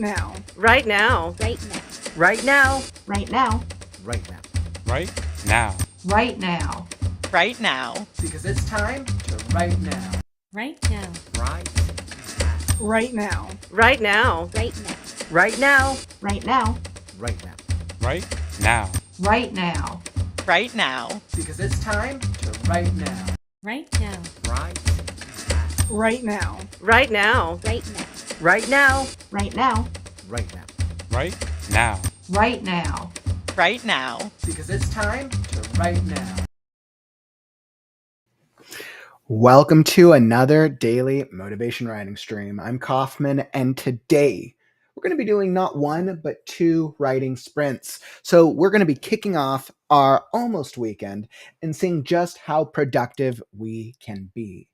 now. Right now. Right now. Right now. Right now. Right now. Right now. Right now. Right now. Because it's time to right now. Right now. Right Right now. Right now. Right now. Right now. Right now. right now. Right now. Right now. Right now. Because it's time to right now. Right now. Right Right now. Right now. Right now. Right now. Right now. right now. Right now. Right now. Right now. Because it's time to right now. Welcome to another daily motivation writing stream. I'm Kaufman, and today we're going to be doing not one, but two writing sprints. So we're going to be kicking off our almost weekend and seeing just how productive we can be.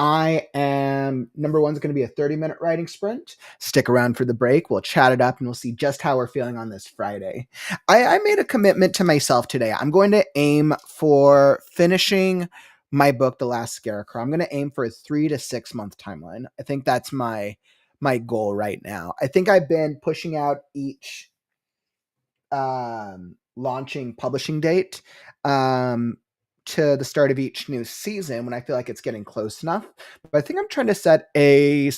Number one's going to be a 30-minute writing sprint. Stick around for the break. We'll chat it up and we'll see just how we're feeling on this Friday. I made a commitment to myself today. I'm going to aim for finishing my book, The Last Scarecrow. I'm going to aim for a 3 to 6 month timeline. I think that's my goal right now. I think I've been pushing out each launching publishing date to the start of each new season when I feel like it's getting close enough. But I think I'm trying to set a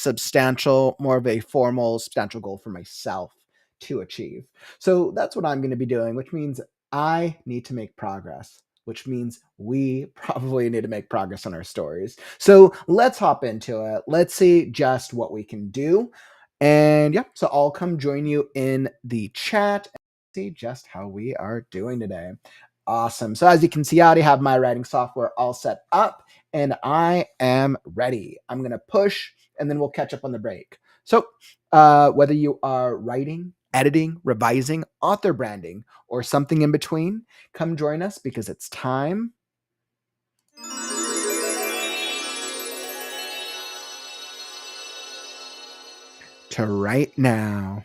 more of a formal, substantial goal for myself to achieve. So that's what I'm going to be doing, which means I need to make progress, which means we probably need to make progress on our stories. So let's hop into it. Let's see just what we can do. And yeah, so I'll come join you in the chat and see just how we are doing today. Awesome. So as you can see, I already have my writing software all set up and I am ready. I'm going to push and then we'll catch up on the break. So whether you are writing, editing, revising, author branding, or something in between, come join us because it's time to write now.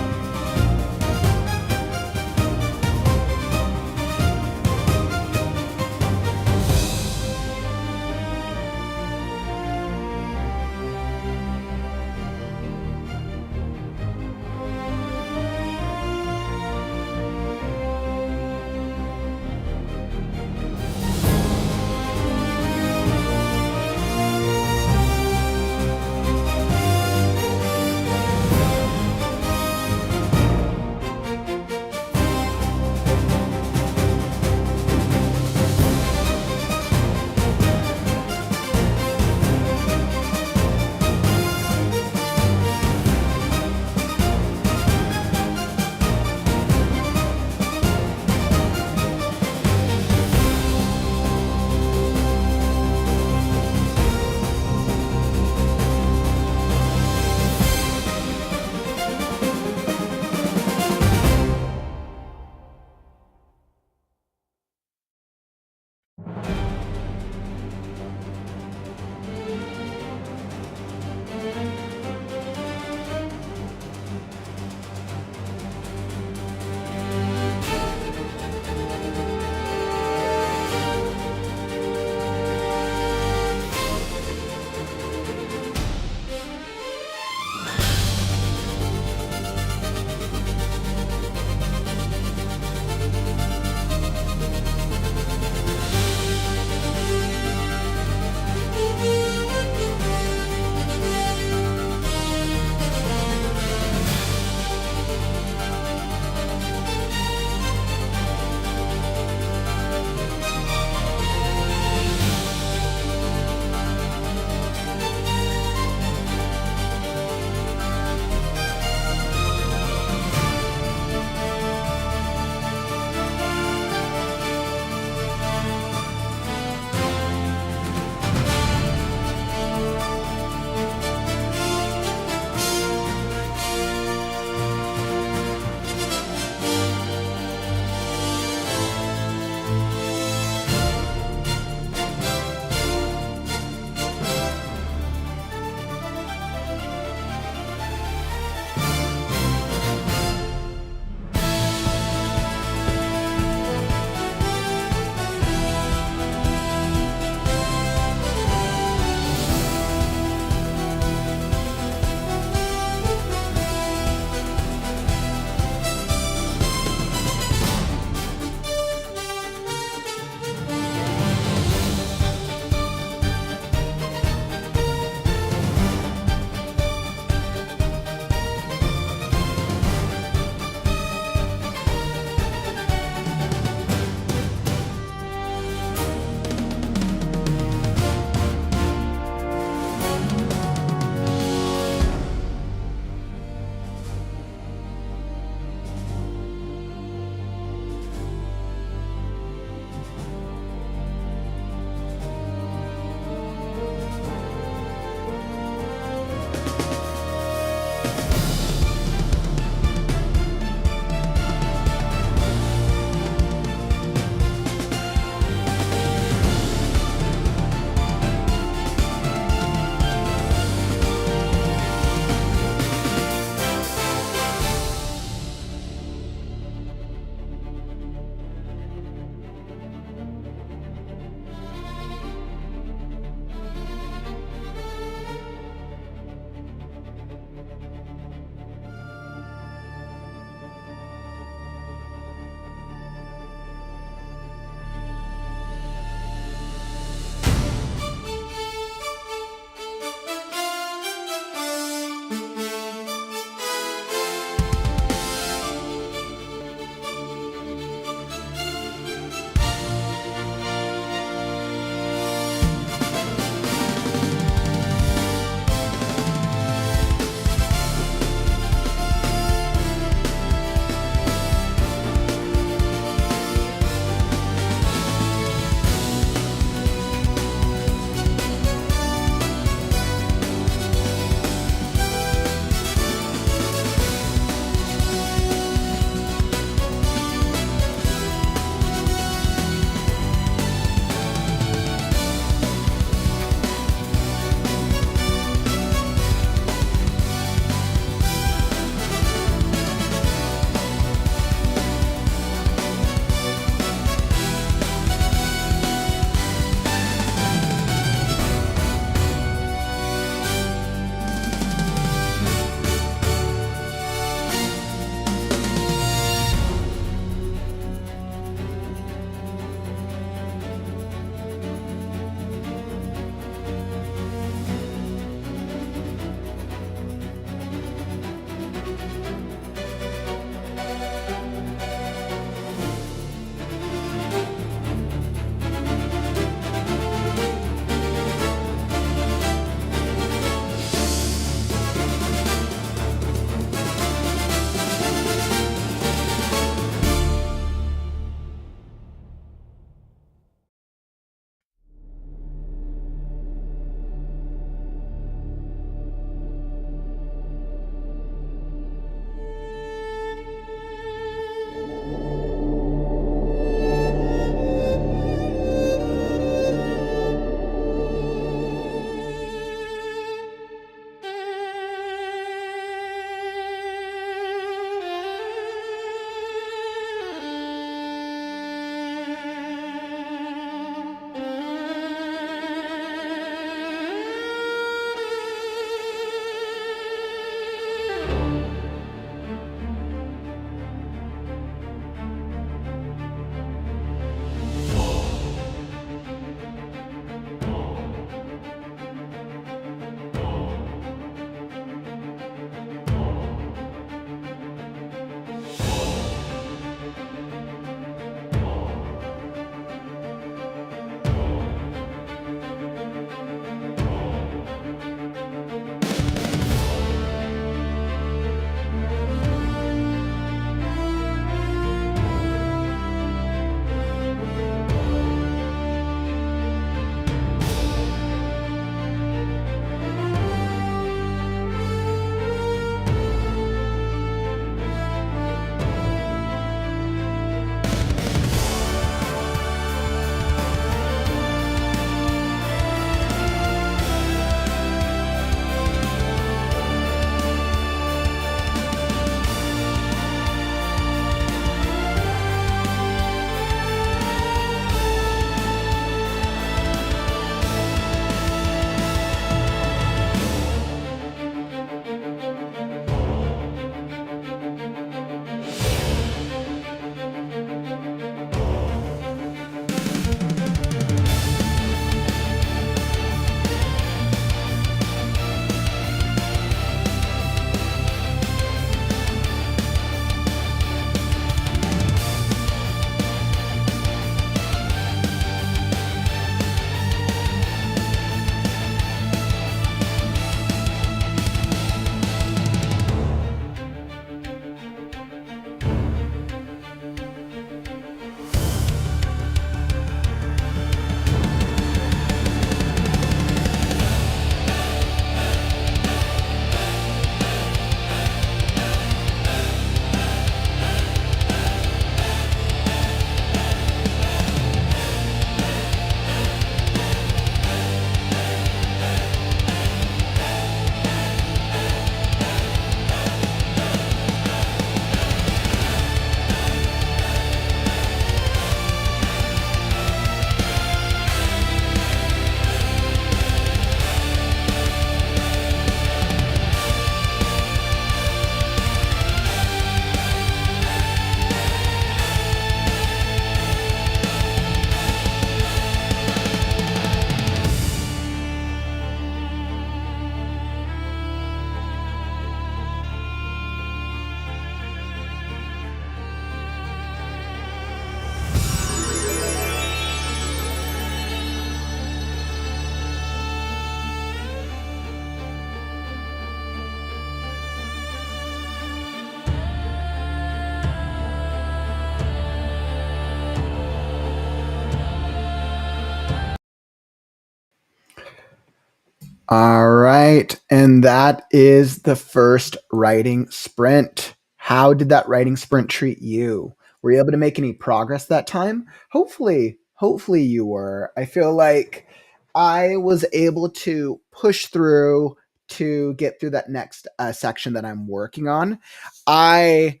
All right. And that is the first writing sprint. How did that writing sprint treat you? Were you able to make any progress that time? Hopefully you were. I feel like I was able to push through to get through that next section that I'm working on. I'm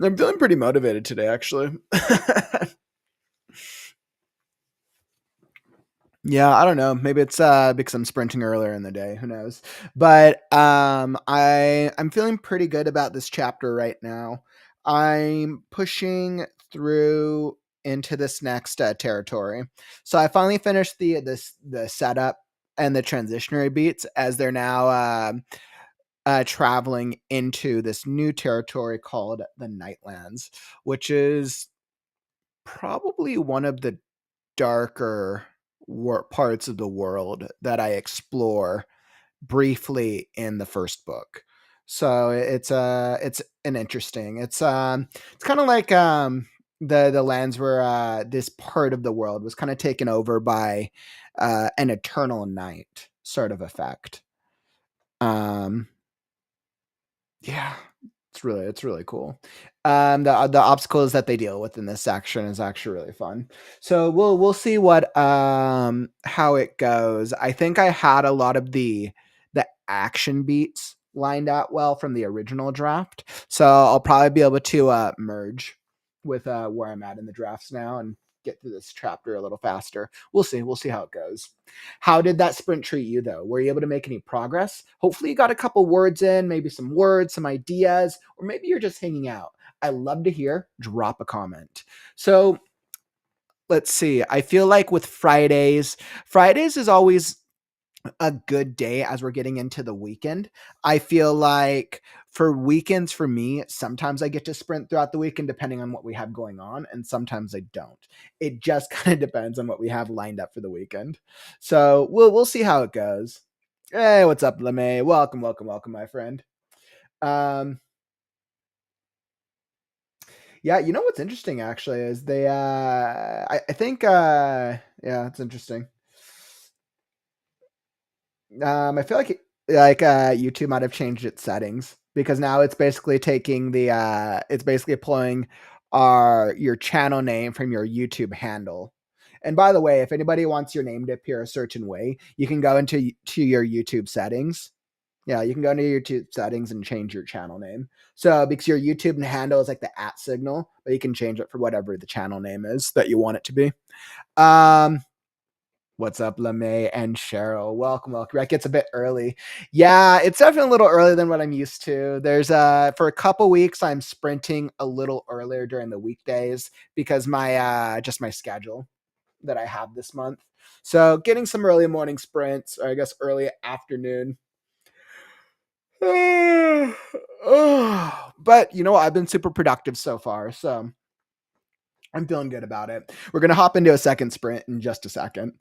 feeling pretty motivated today, actually. Yeah, I don't know. Maybe it's because I'm sprinting earlier in the day. Who knows? But I'm feeling pretty good about this chapter right now. I'm pushing through into this next territory. So I finally finished the setup and the transitionary beats as they're now traveling into this new territory called the Nightlands, which is probably one of the darker parts of the world that I explore briefly in the first book. So it's an interesting. It's kind of like the lands where this part of the world was kind of taken over by an eternal night sort of effect. Um yeah, it's really cool. The obstacles that they deal with in this section is actually really fun. So we'll see what how it goes. I think I had a lot of the action beats lined out well from the original draft, so I'll probably be able to merge with where I'm at in the drafts now and get through this chapter a little faster. We'll see. We'll see how it goes. How did that sprint treat you, though? Were you able to make any progress? Hopefully, you got a couple words in, maybe some words, some ideas, or maybe you're just hanging out. I love to hear. Drop a comment. So let's see. I feel like with Fridays is always a good day as we're getting into the weekend. I feel like for weekends for me, sometimes I get to sprint throughout the weekend depending on what we have going on, and sometimes I don't. It just kind of depends on what we have lined up for the weekend. So we'll see how it goes. Hey, what's up, LeMay? Welcome, my friend. Yeah, you know what's interesting actually is they I think yeah, it's interesting. I feel like YouTube might have changed its settings because now it's basically taking it's basically pulling your channel name from your YouTube handle. And by the way, if anybody wants your name to appear a certain way, you can go into your YouTube settings. Yeah, you can go into your YouTube settings and change your channel name. So because your YouTube handle is like the @ signal, but you can change it for whatever the channel name is that you want it to be. What's up, LeMay and Cheryl? Welcome. It gets a bit early. Yeah, it's definitely a little earlier than what I'm used to. There's for a couple weeks I'm sprinting a little earlier during the weekdays because my just my schedule that I have this month. So getting some early morning sprints, or I guess early afternoon. But you know what? I've been super productive so far, so I'm feeling good about it. We're gonna hop into a second sprint in just a second.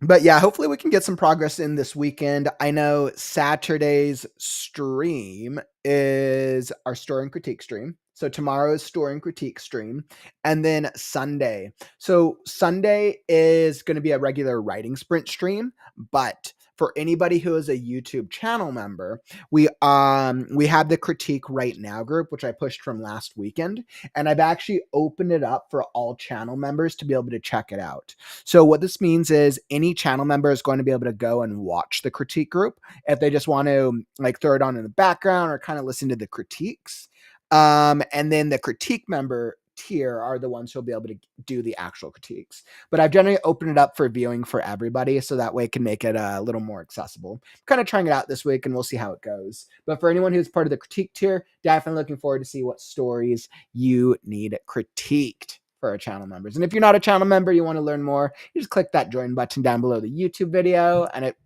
But yeah, hopefully we can get some progress in this weekend. I know Saturday's stream is our story and critique stream. So tomorrow's story and critique stream. And then Sunday. So Sunday is going to be a regular writing sprint stream, but for anybody who is a YouTube channel member, we have the critique right now group, which I pushed from last weekend, and I've actually opened it up for all channel members to be able to check it out. So what this means is any channel member is going to be able to go and watch the critique group if they just want to like throw it on in the background or kind of listen to the critiques. And then the critique member tier are the ones who'll be able to do the actual critiques. But I've generally opened it up for viewing for everybody, so that way it can make it a little more accessible. I'm kind of trying it out this week, and we'll see how it goes. But for anyone who's part of the critique tier, definitely looking forward to see what stories you need critiqued for our channel members. And if you're not a channel member, you want to learn more, you just click that join button down below the YouTube video, and it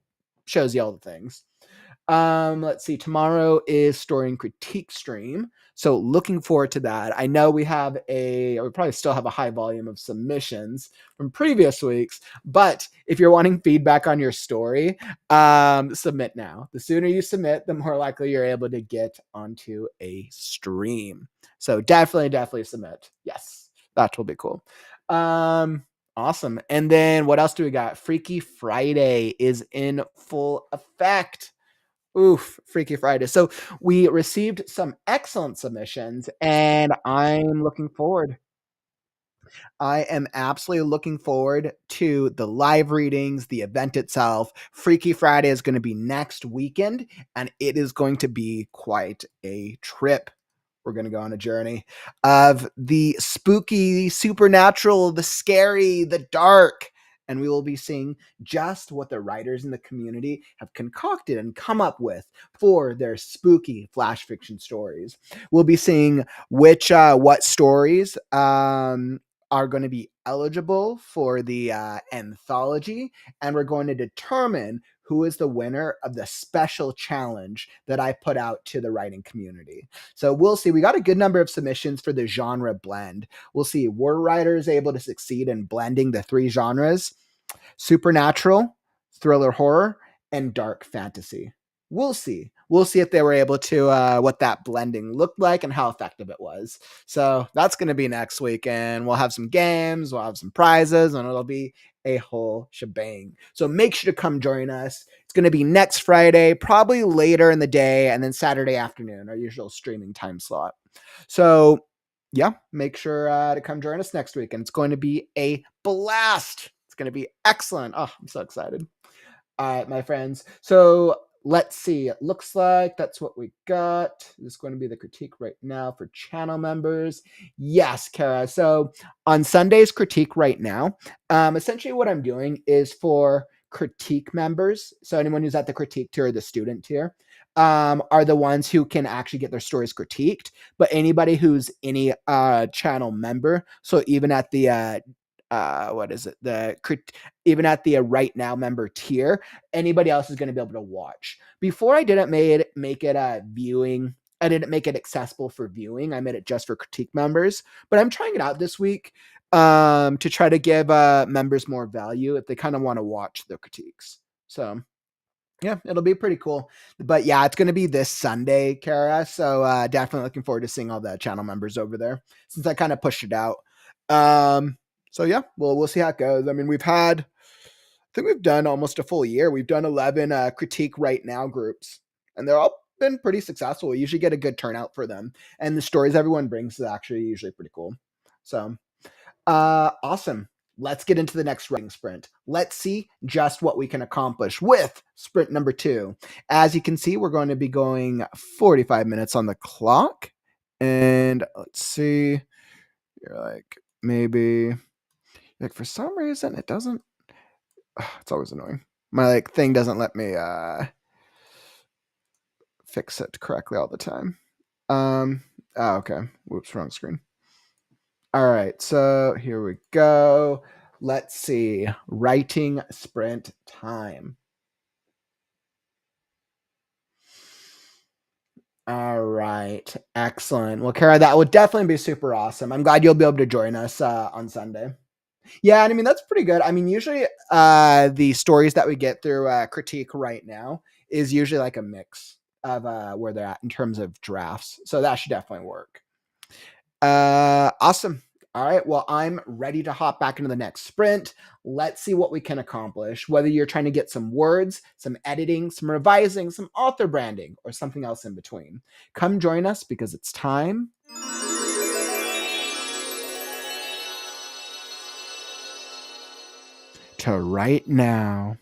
shows you all the things. Let's see. Tomorrow is story and critique stream. So looking forward to that. I know we probably still have a high volume of submissions from previous weeks, but if you're wanting feedback on your story, submit now. The sooner you submit, the more likely you're able to get onto a stream. So definitely submit. Yes, that will be cool. Awesome. And then what else do we got? Freaky Friday is in full effect. Oof, Freaky Friday. So we received some excellent submissions, and I am absolutely looking forward to the live readings, the event itself. Freaky Friday is going to be next weekend, and it is going to be quite a trip. We're going to go on a journey of the spooky, supernatural, the scary, the dark. And we will be seeing just what the writers in the community have concocted and come up with for their spooky flash fiction stories. We'll be seeing what stories are going to be eligible for the anthology, and we're going to determine who is the winner of the special challenge that I put out to the writing community. So we'll see. We got a good number of submissions for the genre blend. We'll see, were writers able to succeed in blending the three genres: supernatural, thriller horror, and dark fantasy? We'll see. We'll see if they were able to, what that blending looked like and how effective it was. So that's going to be next week, and we'll have some games, we'll have some prizes, and it'll be a whole shebang. So make sure to come join us. It's going to be next Friday, probably later in the day, and then Saturday afternoon, our usual streaming time slot. So yeah, make sure to come join us next week, and it's going to be a blast. It's going to be excellent. Oh, I'm so excited. All right, my friends. So let's see. It looks like that's what we got. This is going to be the critique right now for channel members. Yes, Kara. So on Sunday's critique right now, essentially what I'm doing is for critique members. So anyone who's at the critique tier or the student tier are the ones who can actually get their stories critiqued. But anybody who's any channel member, so even at the even at the right now member tier, anybody else is going to be able to watch. Before I didn't make it viewing. I didn't make it accessible for viewing. I made it just for critique members, but I'm trying it out this week to try to give members more value if they kind of want to watch the critiques. So yeah, it'll be pretty cool. But yeah, it's going to be this Sunday, Kara. So definitely looking forward to seeing all the channel members over there since I kind of pushed it out. So yeah, we'll see how it goes. I mean, I think we've done almost a full year. We've done 11 critique right now groups, and they're all been pretty successful. We usually get a good turnout for them, and the stories everyone brings is actually usually pretty cool. So awesome. Let's get into the next writing sprint. Let's see just what we can accomplish with sprint number 2. As you can see, we're going to be going 45 minutes on the clock, and let's see. You're like, maybe like for some reason it doesn't. It's always annoying. My thing doesn't let me fix it correctly all the time. Okay. Whoops, wrong screen. All right, so here we go. Let's see. Writing sprint time. All right, excellent. Well, Kara, that would definitely be super awesome. I'm glad you'll be able to join us on Sunday. Yeah, I mean, that's pretty good. I mean, usually the stories that we get through critique right now is usually like a mix of where they're at in terms of drafts. So that should definitely work. Awesome. All right, well, I'm ready to hop back into the next sprint. Let's see what we can accomplish, whether you're trying to get some words, some editing, some revising, some author branding, or something else in between. Come join us because it's time to write now.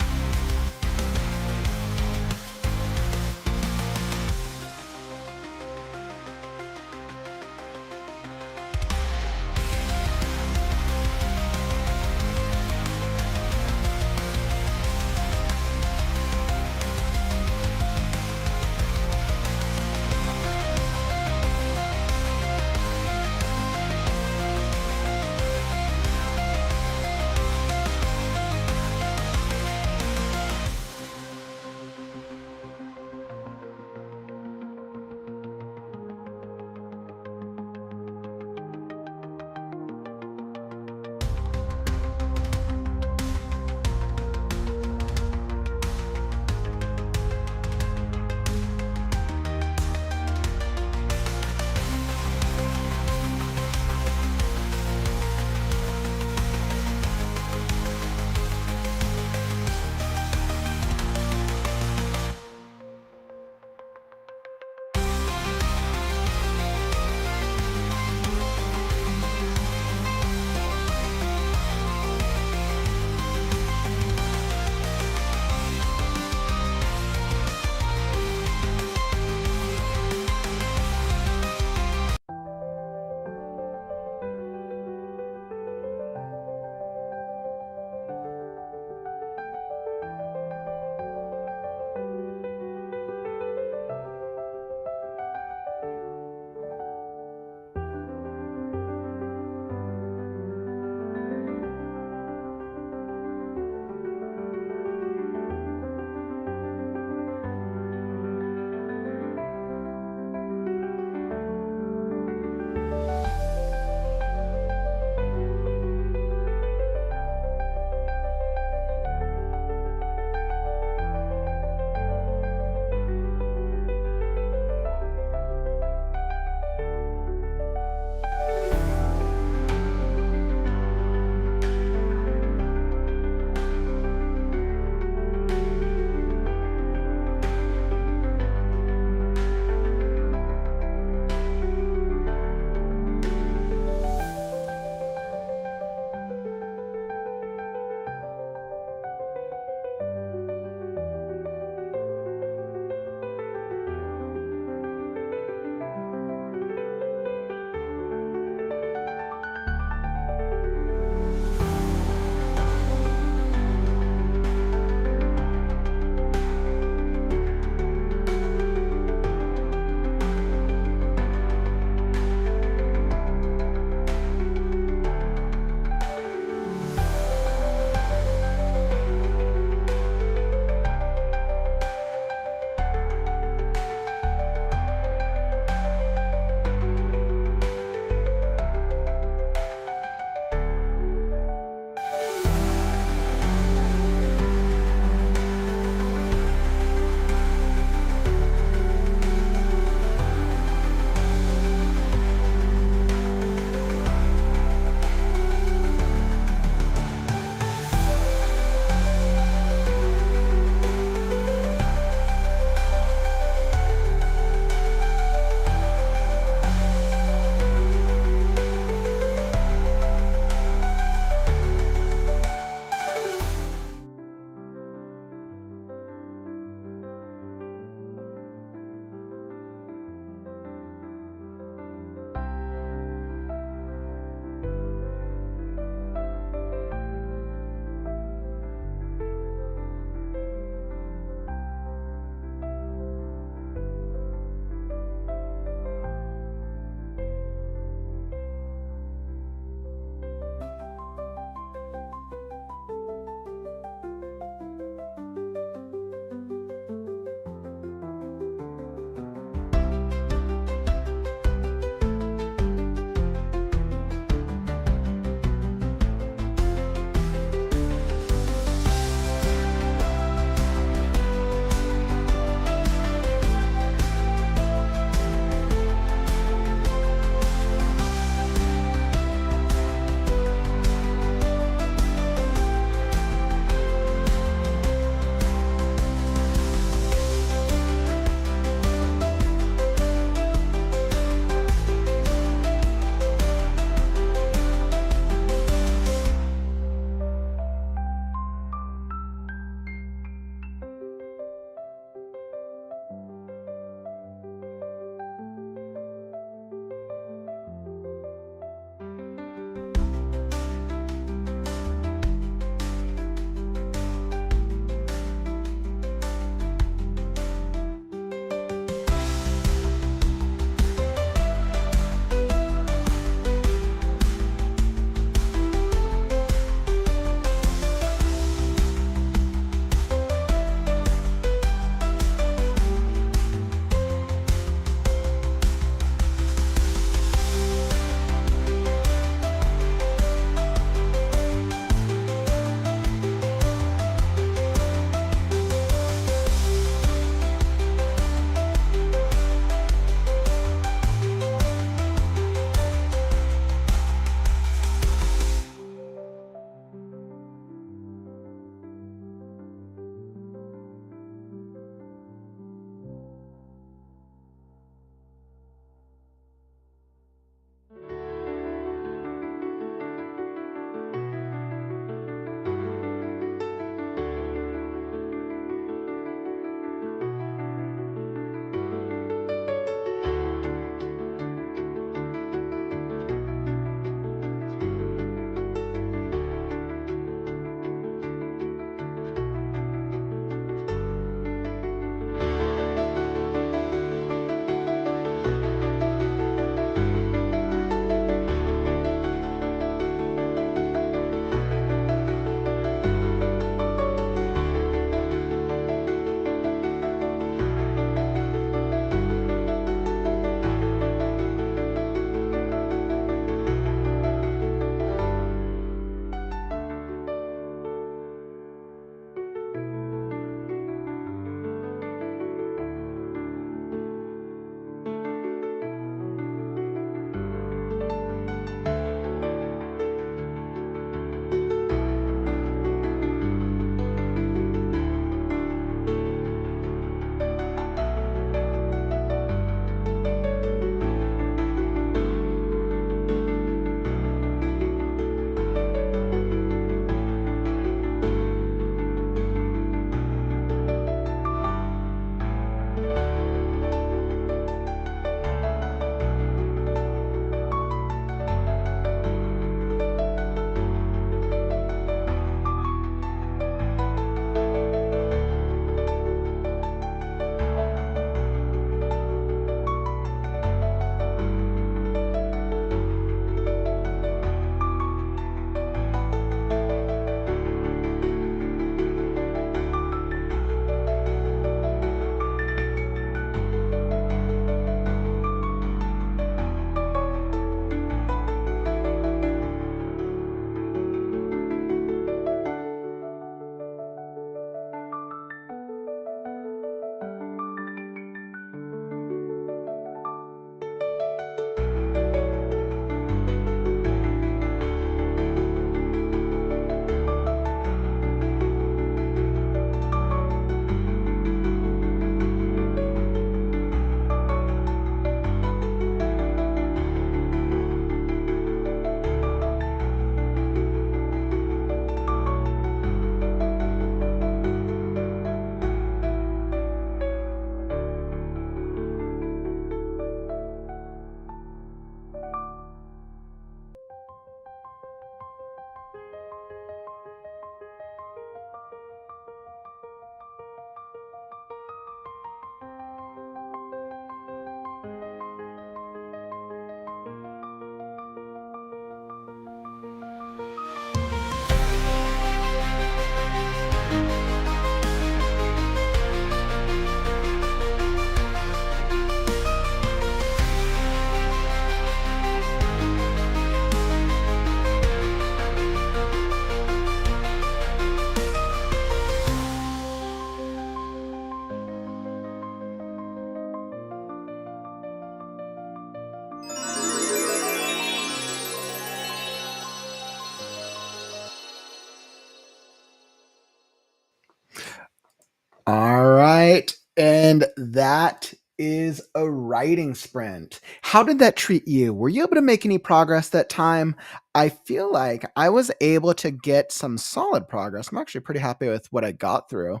And that is a writing sprint. How did that treat you? Were you able to make any progress that time? I feel like I was able to get some solid progress. I'm actually pretty happy with what I got through.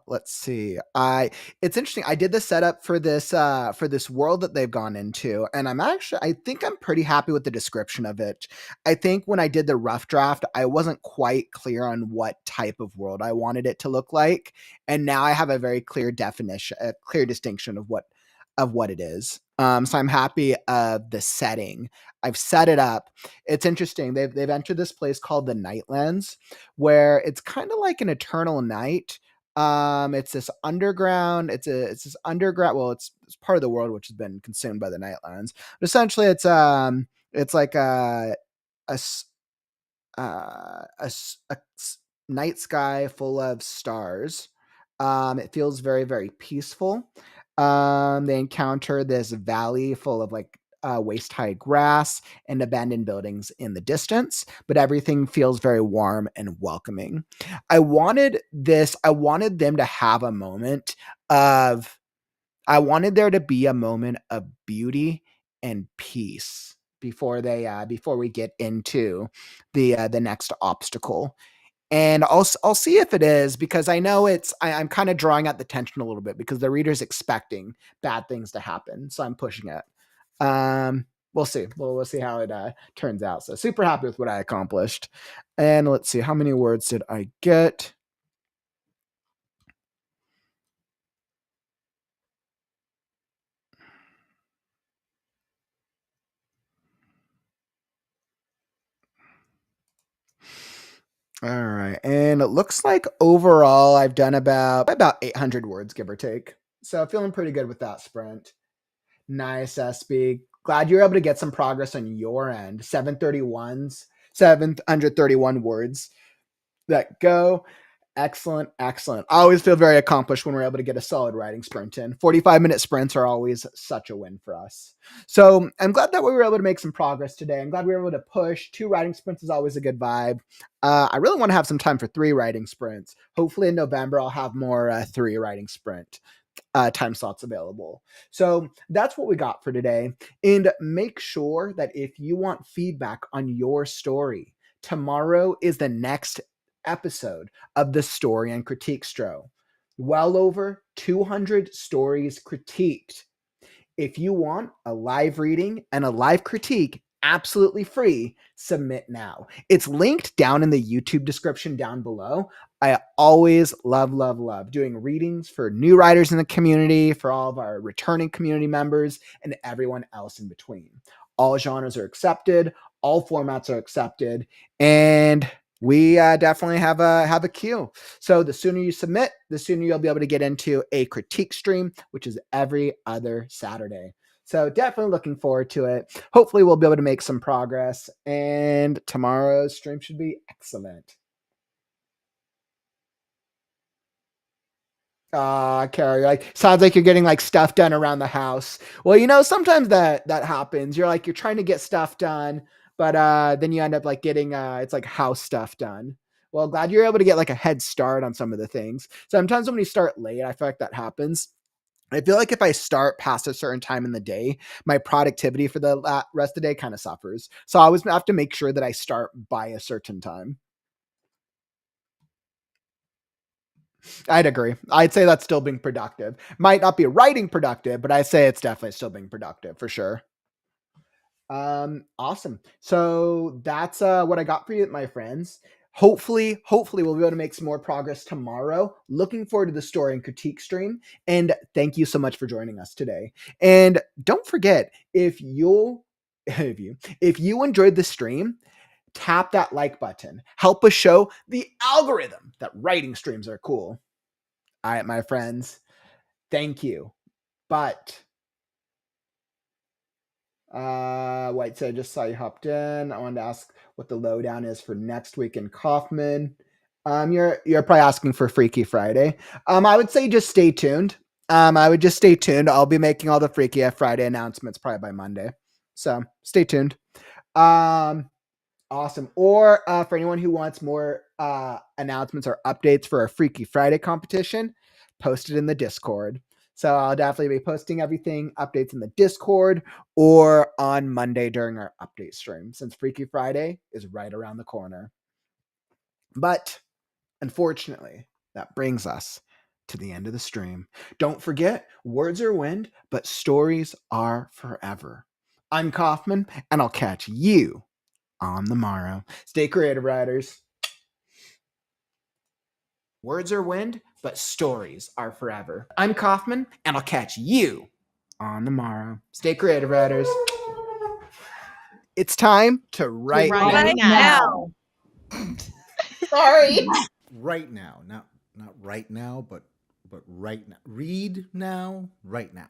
Let's see. It's interesting. I did the setup for this world that they've gone into, and I think I'm pretty happy with the description of it. I think when I did the rough draft, I wasn't quite clear on what type of world I wanted it to look like, and now I have a very clear definition, a clear distinction of what it is. So I'm happy of the setting. I've set it up. It's interesting. They've entered this place called the Nightlands, where it's kind of like an eternal night. It's this underground. It's this underground. Well, it's part of the world which has been consumed by the Nightlands. But essentially, it's like a s- a night sky full of stars. It feels very, very peaceful. They encounter this valley full of like waist high grass and abandoned buildings in the distance, but everything feels very warm and welcoming. I wanted them to have a moment of, I wanted there to be a moment of beauty and peace before we get into the next obstacle. And I'll see if it is, because I know I'm kind of drawing out the tension a little bit because the reader's expecting bad things to happen, so I'm pushing it. We'll see. We'll see how it turns out. So super happy with what I accomplished. And let's see, how many words did I get? All right, and it looks like overall I've done about 800 words, give or take. So feeling pretty good with that sprint. Nice, SB. Glad you were able to get some progress on your end. 731 words that go. Excellent, excellent. I always feel very accomplished when we're able to get a solid writing sprint in. 45-minute sprints are always such a win for us. So I'm glad that we were able to make some progress today. I'm glad we were able to push. 2 writing sprints is always a good vibe. I really want to have some time for 3 writing sprints. Hopefully in November, I'll have more 3 writing sprint time slots available. So that's what we got for today. And make sure that if you want feedback on your story, tomorrow is the next episode of the Story and Critique Stro. Well over 200 stories critiqued. If you want a live reading and a live critique absolutely free, submit now. It's linked down in the YouTube description down below. I always love doing readings for new writers in the community, for all of our returning community members, and everyone else in between. All genres are accepted, all formats are accepted, and we definitely have a queue. So the sooner you submit, the sooner you'll be able to get into a critique stream, which is every other Saturday. So definitely looking forward to it. Hopefully we'll be able to make some progress, and tomorrow's stream should be excellent. Carrie, like sounds like you're getting like stuff done around the house. Well, sometimes that happens. You're trying to get stuff done, but then you end up like getting it's like house stuff done. Well, glad you're able to get like a head start on some of the things. Sometimes when you start late, I feel like that happens. I feel like if I start past a certain time in the day, my productivity for the rest of the day kind of suffers. So I always have to make sure that I start by a certain time. I'd agree. I'd say that's still being productive. Might not be writing productive, but I say it's definitely still being productive for sure. Awesome. So that's what I got for you, my friends. Hopefully we'll be able to make some more progress tomorrow. Looking forward to the story and critique stream. And thank you so much for joining us today. And don't forget, if you enjoyed the stream, tap that like button. Help us show the algorithm that writing streams are cool. All right, my friends. Thank you. But White said, I just saw you hopped in. I wanted to ask what the lowdown is for next week in Kaufman. You're probably asking for Freaky Friday. I would say just stay tuned. I would just stay tuned. I'll be making all the Freaky Friday announcements probably by Monday. So stay tuned. Awesome. Or for anyone who wants more announcements or updates for our Freaky Friday competition, posted in the Discord. So I'll definitely be posting everything, updates in the Discord or on Monday during our update stream, since Freaky Friday is right around the corner. But unfortunately, that brings us to the end of the stream. Don't forget, words are wind, but stories are forever. I'm Kaufman, and I'll catch you on the morrow. Stay creative, writers. Words are wind, but stories are forever. I'm Kaufman, and I'll catch you on the morrow. Stay creative, writers. It's time to write Right now. Sorry. Right now, not right now, but right now. Read now, right now.